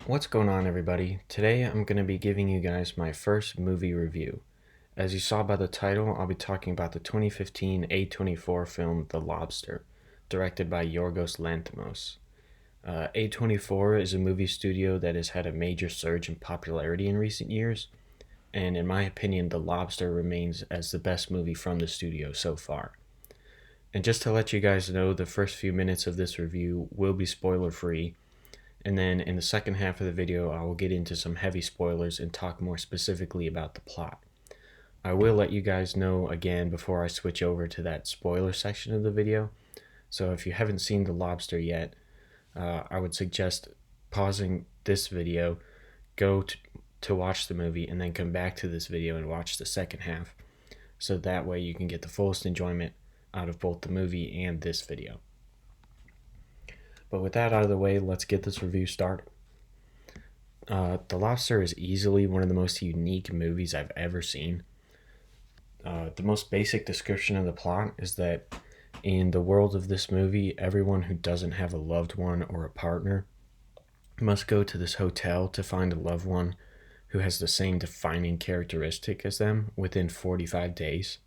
What's going on, everybody? Today I'm going to be giving you guys my first movie review. As you saw by the title, I'll be talking about the 2015 A24 film The Lobster, directed by Yorgos Lanthimos. A24 is a movie studio that has had a major surge in popularity in recent years, and in my opinion, The Lobster remains as the best movie from the studio so far. And just to let you guys know, the first few minutes of this review will be spoiler free, and then in the second half of the video, I will get into some heavy spoilers and talk more specifically about the plot. I will let you guys know again before I switch over to that spoiler section of the video. So if you haven't seen The Lobster yet, I would suggest pausing this video, go to watch the movie, and then come back to this video and watch the second half. So that way you can get the fullest enjoyment out of both the movie and this video. But with that out of the way, let's get this review started. The Lobster is easily one of the most unique movies I've ever seen. The most basic description of the plot is that in the world of this movie, everyone who doesn't have a loved one or a partner must go to this hotel to find a loved one who has the same defining characteristic as them within 45 days.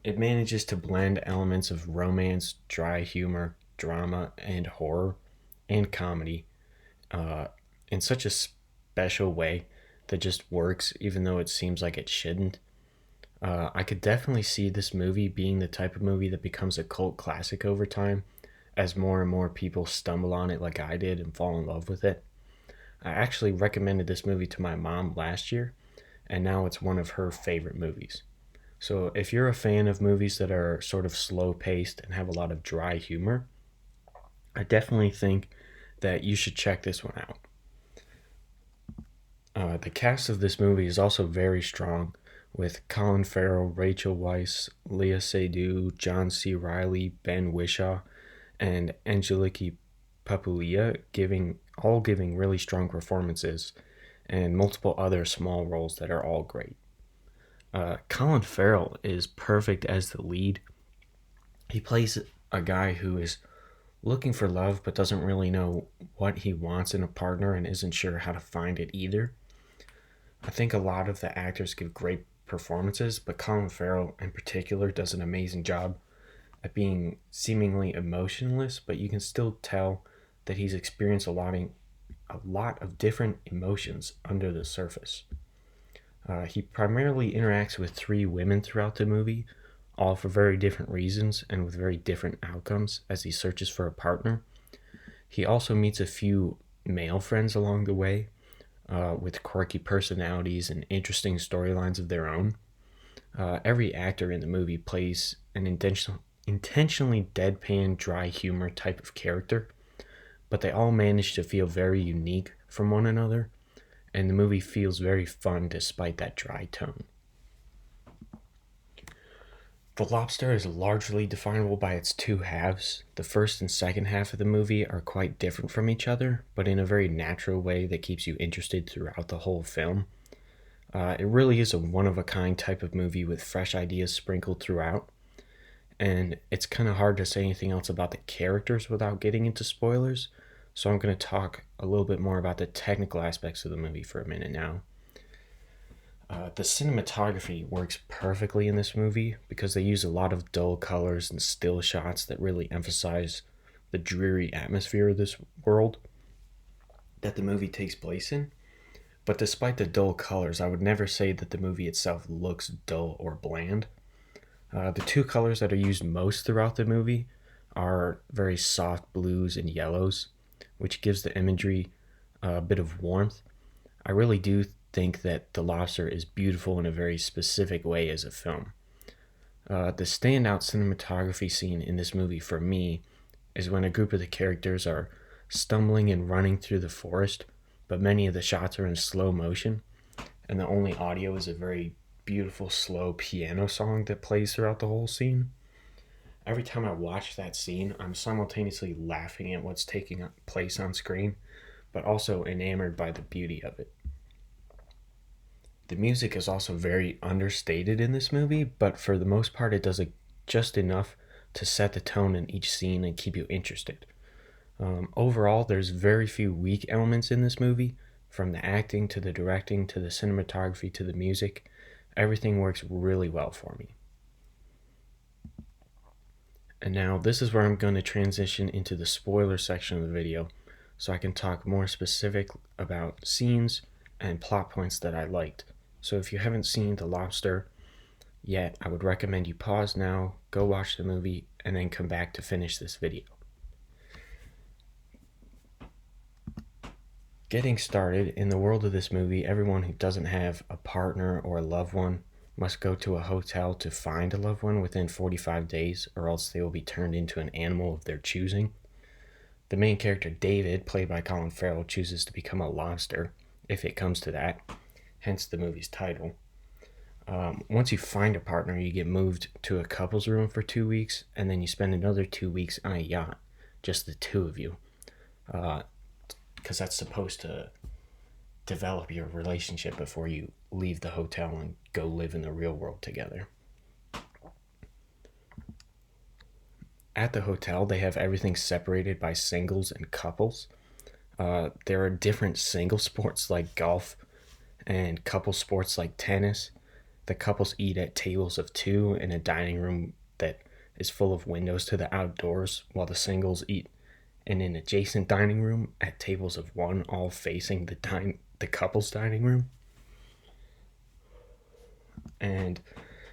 It manages to blend elements of romance, dry humor, drama, and horror, and comedy uh, in such a special way that just works, even though it seems like it shouldn't. I could definitely see this movie being the type of movie that becomes a cult classic over time, as more and more people stumble on it like I did and fall in love with it. I actually recommended this movie to my mom last year, and now it's one of her favorite movies. So if you're a fan of movies that are sort of slow paced and have a lot of dry humor, I definitely think that you should check this one out. The cast of this movie is also very strong, with Colin Farrell, Rachel Weisz, Leah Seydoux, John C. Reilly, Ben Whishaw, and Angeliki Papulia giving really strong performances, and multiple other small roles that are all great. Colin Farrell is perfect as the lead. He plays a guy who is looking for love but doesn't really know what he wants in a partner and isn't sure how to find it either. I think a lot of the actors give great performances, but Colin Farrell in particular does an amazing job at being seemingly emotionless, but you can still tell that he's experienced a lot of different emotions under the surface. He primarily interacts with three women throughout the movie, all for very different reasons and with very different outcomes as he searches for a partner. He also meets a few male friends along the way, with quirky personalities and interesting storylines of their own. Every actor in the movie plays an intentionally deadpan, dry humor type of character, but they all manage to feel very unique from one another, and the movie feels very fun despite that dry tone. The Lobster is largely definable by its two halves. The first and second half of the movie are quite different from each other, but in a very natural way that keeps you interested throughout the whole film. It really is a one of a kind type of movie with fresh ideas sprinkled throughout, and it's kind of hard to say anything else about the characters without getting into spoilers, so I'm going to talk a little bit more about the technical aspects of the movie for a minute now. The cinematography works perfectly in this movie because they use a lot of dull colors and still shots that really emphasize the dreary atmosphere of this world that the movie takes place in. But despite the dull colors, I would never say that the movie itself looks dull or bland. The two colors that are used most throughout the movie are very soft blues and yellows, which gives the imagery a bit of warmth. I really do think that The Lobster is beautiful in a very specific way as a film. The standout cinematography scene in this movie for me is when a group of the characters are stumbling and running through the forest, but many of the shots are in slow motion, and the only audio is a very beautiful slow piano song that plays throughout the whole scene. Every time I watch that scene, I'm simultaneously laughing at what's taking place on screen, but also enamored by the beauty of it. The music is also very understated in this movie, but for the most part, it does just enough to set the tone in each scene and keep you interested. Overall, there's very few weak elements in this movie, from the acting to the directing to the cinematography to the music. Everything works really well for me. And now, this is where I'm going to transition into the spoiler section of the video so I can talk more specific about scenes and plot points that I liked. So if you haven't seen The Lobster yet, I would recommend you pause now, go watch the movie, and then come back to finish this video. Getting started, in the world of this movie, everyone who doesn't have a partner or a loved one must go to a hotel to find a loved one within 45 days, or else they will be turned into an animal of their choosing. The main character, David, played by Colin Farrell, chooses to become a lobster, if it comes to that, hence the movie's title. Once you find a partner, you get moved to a couple's room for 2 weeks, and then you spend another 2 weeks on a yacht, just the two of you. Because that's supposed to develop your relationship before you leave the hotel and go live in the real world together. At the hotel, they have everything separated by singles and couples. There are different single sports like golf and couple sports like tennis. The couples eat at tables of two in a dining room that is full of windows to the outdoors, while the singles eat in an adjacent dining room at tables of one, all facing the couple's dining room. And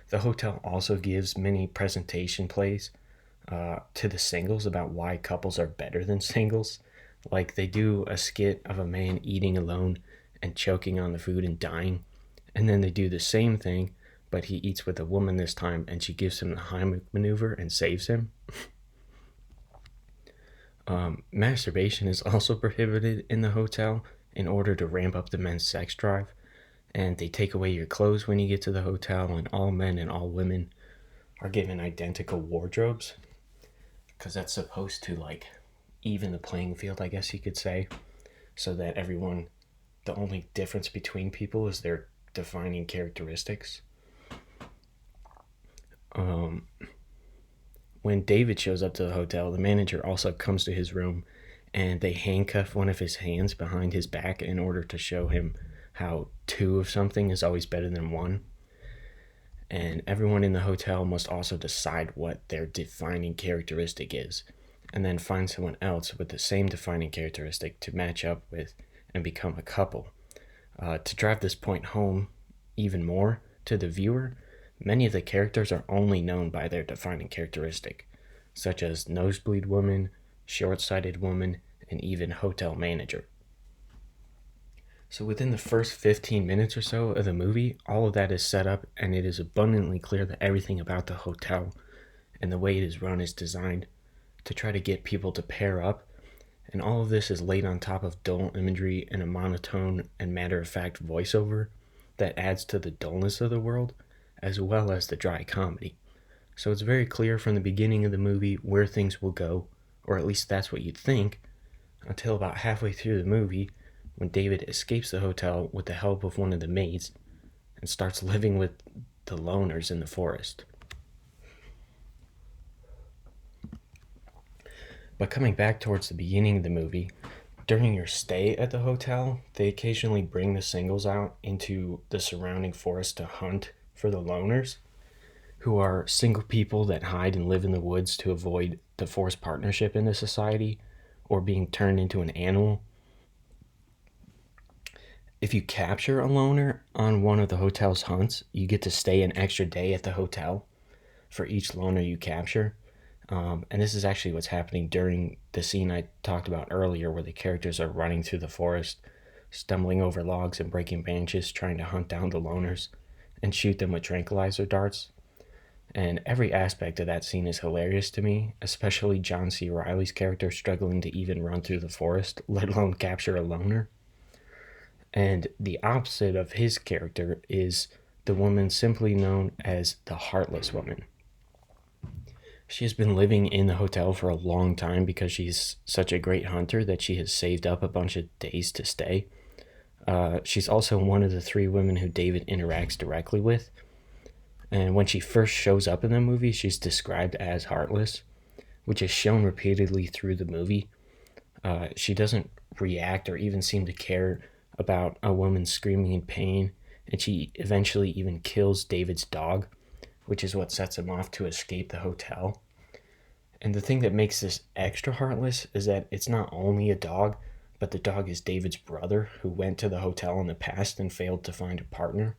the hotel also gives many presentation plays to the singles about why couples are better than singles. Like, they do a skit of a man eating alone and choking on the food and dying, and then they do the same thing, but he eats with a woman this time, and she gives him the Heimlich maneuver and saves him. Masturbation is also prohibited in the hotel in order to ramp up the men's sex drive, and they take away your clothes when you get to the hotel, and all men and all women are given identical wardrobes, because that's supposed to, like, even the playing field, I guess you could say, so that everyone, the only difference between people is their defining characteristics. When David shows up to the hotel, the manager also comes to his room, and they handcuff one of his hands behind his back in order to show him how two of something is always better than one. And everyone in the hotel must also decide what their defining characteristic is, and then find someone else with the same defining characteristic to match up with and become a couple. To drive this point home even more to the viewer, many of the characters are only known by their defining characteristic, such as nosebleed woman, short-sighted woman, and even hotel manager. So within the first 15 minutes or so of the movie, all of that is set up, and it is abundantly clear that everything about the hotel and the way it is run is designed to try to get people to pair up, and all of this is laid on top of dull imagery and a monotone and matter-of-fact voiceover that adds to the dullness of the world, as well as the dry comedy. So it's very clear from the beginning of the movie where things will go, or at least that's what you'd think, until about halfway through the movie, when David escapes the hotel with the help of one of the maids and starts living with the loners in the forest. But coming back towards the beginning of the movie, during your stay at the hotel, they occasionally bring the singles out into the surrounding forest to hunt for the loners, who are single people that hide and live in the woods to avoid the forced partnership in the society or being turned into an animal. If you capture a loner on one of the hotel's hunts, you get to stay an extra day at the hotel for each loner you capture. And this is actually what's happening during the scene I talked about earlier, where the characters are running through the forest, stumbling over logs and breaking branches, trying to hunt down the loners and shoot them with tranquilizer darts. And every aspect of that scene is hilarious to me, especially John C. Reilly's character struggling to even run through the forest, let alone capture a loner. And the opposite of his character is the woman simply known as the Heartless Woman. She has been living in the hotel for a long time because she's such a great hunter that she has saved up a bunch of days to stay. She's also one of the three women who David interacts directly with. And when she first shows up in the movie, she's described as heartless, which is shown repeatedly through the movie. She doesn't react or even seem to care about a woman screaming in pain, and she eventually even kills David's dog, which is what sets him off to escape the hotel. And the thing that makes this extra heartless is that it's not only a dog, but the dog is David's brother who went to the hotel in the past and failed to find a partner.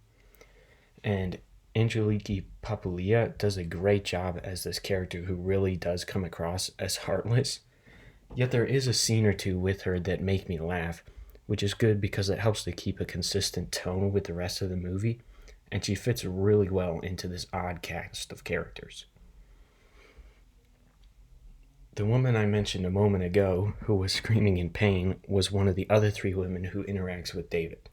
And Angeliki Papulia does a great job as this character who really does come across as heartless. Yet there is a scene or two with her that make me laugh, which is good because it helps to keep a consistent tone with the rest of the movie, and she fits really well into this odd cast of characters. The woman I mentioned a moment ago, who was screaming in pain, was one of the other three women who interacts with David.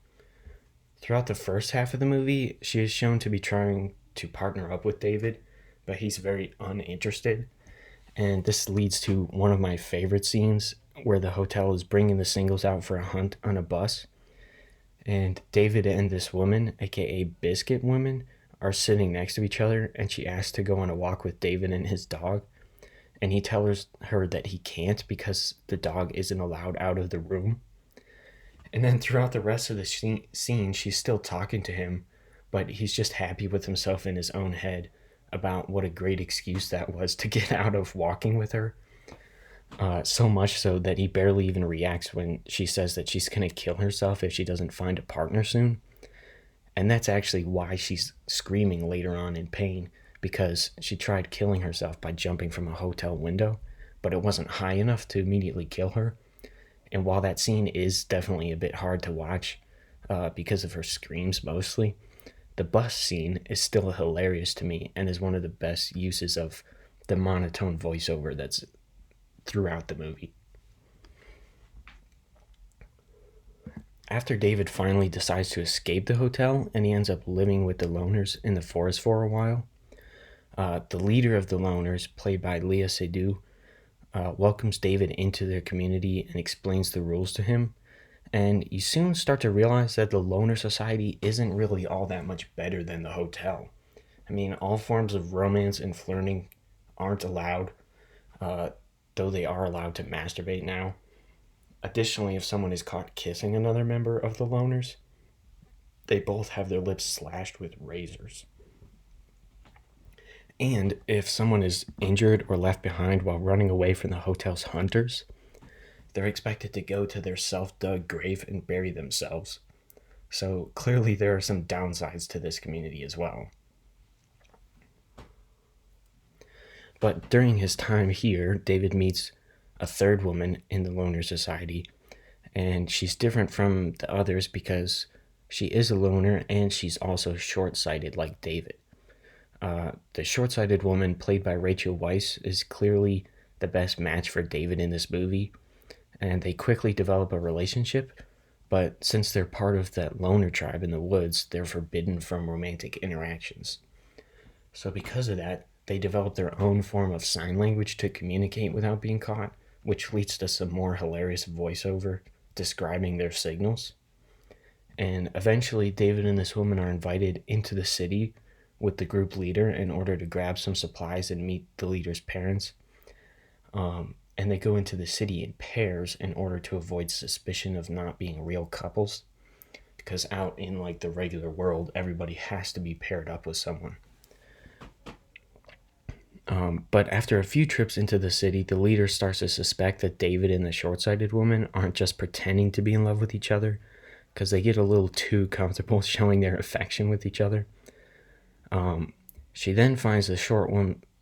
Throughout the first half of the movie, she is shown to be trying to partner up with David, but he's very uninterested. And this leads to one of my favorite scenes where the hotel is bringing the singles out for a hunt on a bus. And David and this woman, aka Biscuit Woman, are sitting next to each other, and she asks to go on a walk with David and his dog. And he tells her that he can't because the dog isn't allowed out of the room. And then throughout the rest of the scene, she's still talking to him, but he's just happy with himself in his own head about what a great excuse that was to get out of walking with her. So much so that he barely even reacts when she says that she's going to kill herself if she doesn't find a partner soon. And that's actually why she's screaming later on in pain, because she tried killing herself by jumping from a hotel window, but it wasn't high enough to immediately kill her. And while that scene is definitely a bit hard to watch because of her screams mostly, the bus scene is still hilarious to me and is one of the best uses of the monotone voiceover that's throughout the movie. After David finally decides to escape the hotel and he ends up living with the loners in the forest for a while, the leader of the loners, played by Leah Seydoux, welcomes David into their community and explains the rules to him. And you soon start to realize that the loner society isn't really all that much better than the hotel. I mean, all forms of romance and flirting aren't allowed, uh, though they are allowed to masturbate now. Additionally, if someone is caught kissing another member of the loners, they both have their lips slashed with razors. And if someone is injured or left behind while running away from the hotel's hunters, they're expected to go to their self dug grave and bury themselves. So clearly, there are some downsides to this community as well. But during his time here, David meets a third woman in the loner society, and she's different from the others because she is a loner and she's also short sighted like David. The short sighted woman, played by Rachel Weisz, is clearly the best match for David in this movie, and they quickly develop a relationship. But since they're part of that loner tribe in the woods, they're forbidden from romantic interactions. So, because of that, they develop their own form of sign language to communicate without being caught, which leads to some more hilarious voiceover describing their signals. And eventually, David and this woman are invited into the city with the group leader in order to grab some supplies and meet the leader's parents. And they go into the city in pairs in order to avoid suspicion of not being real couples. Because out in like the regular world, everybody has to be paired up with someone. But after a few trips into the city, the leader starts to suspect that David and the short-sighted woman aren't just pretending to be in love with each other, because they get a little too comfortable showing their affection with each other. She then finds the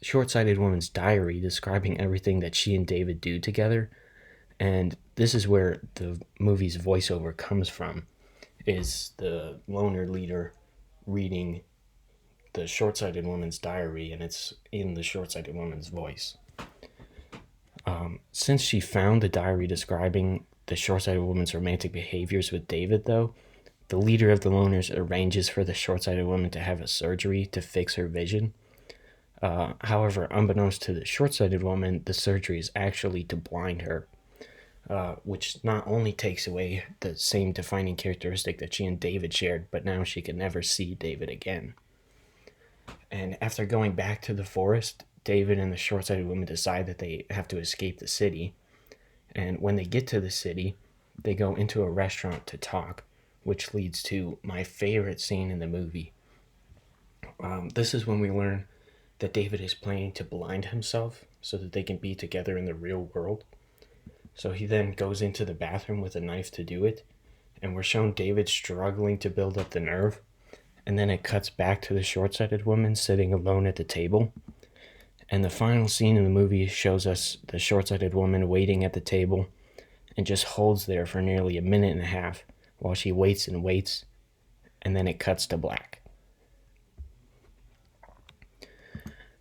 short-sighted woman's diary describing everything that she and David do together, and this is where the movie's voiceover comes from, is the loner leader reading the short-sighted woman's diary, and it's in the short-sighted woman's voice. Since she found the diary describing the short-sighted woman's romantic behaviors with David, though, the leader of the loners arranges for the short-sighted woman to have a surgery to fix her vision. However, unbeknownst to the short-sighted woman, the surgery is actually to blind her, which not only takes away the same defining characteristic that she and David shared, but now she can never see David again. And after going back to the forest, David and the short-sighted woman decide that they have to escape the city. And when they get to the city, they go into a restaurant to talk, which leads to my favorite scene in the movie. This is when we learn that David is planning to blind himself so that they can be together in the real world. So he then goes into the bathroom with a knife to do it, and we're shown David struggling to build up the nerve, and then it cuts back to the short-sighted woman sitting alone at the table. And the final scene in the movie shows us the short-sighted woman waiting at the table and just holds there for nearly a minute and a half while she waits and waits, and then it cuts to black.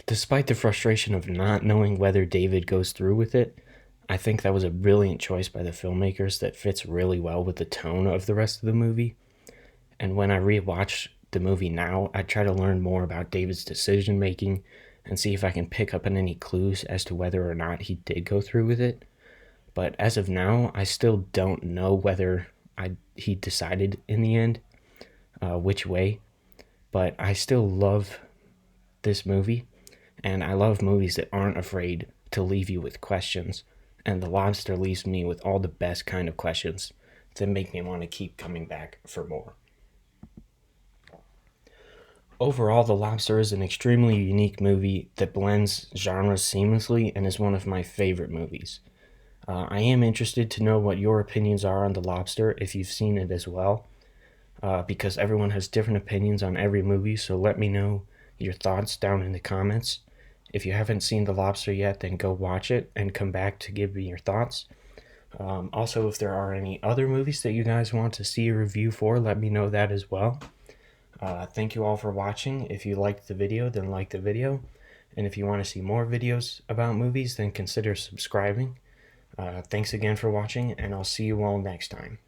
Despite the frustration of not knowing whether David goes through with it, I think that was a brilliant choice by the filmmakers that fits really well with the tone of the rest of the movie. And when I rewatch the movie now, I try to learn more about David's decision making and see if I can pick up on any clues as to whether or not he did go through with it. But as of now, I still don't know whether he decided in the end which way. But I still love this movie, and I love movies that aren't afraid to leave you with questions. And The Lobster leaves me with all the best kind of questions that make me want to keep coming back for more. Overall, The Lobster is an extremely unique movie that blends genres seamlessly and is one of my favorite movies. I am interested to know what your opinions are on The Lobster if you've seen it as well, because everyone has different opinions on every movie, so let me know your thoughts down in the comments. If you haven't seen The Lobster yet, then go watch it and come back to give me your thoughts. Also, if there are any other movies that you guys want to see a review for, let me know that as well. Thank you all for watching. If you liked the video, then like the video. And if you want to see more videos about movies, then consider subscribing. Thanks again for watching, and I'll see you all next time.